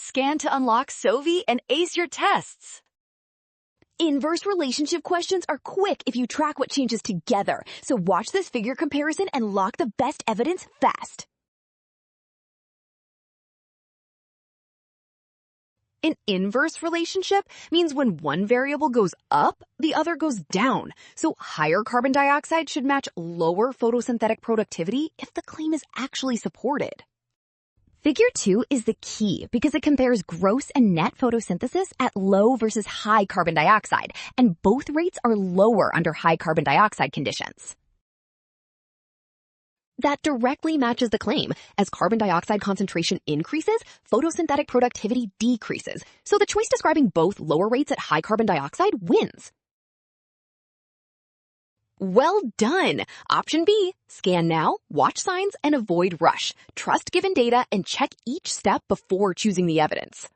Scan to unlock Sovi and ace your tests. Inverse relationship questions are quick if you track what changes together. So watch this figure comparison and lock the best evidence fast. An inverse relationship means when one variable goes up, the other goes down. So higher carbon dioxide should match lower photosynthetic productivity if the claim is actually supported. Figure 2 is the key because it compares gross and net photosynthesis at low versus high carbon dioxide, and both rates are lower under high carbon dioxide conditions. That directly matches the claim. As carbon dioxide concentration increases, photosynthetic productivity decreases. So the choice describing both lower rates at high carbon dioxide wins. Well done! Option B, scan now, watch signs, and avoid rush. Trust given data and check each step before choosing the evidence.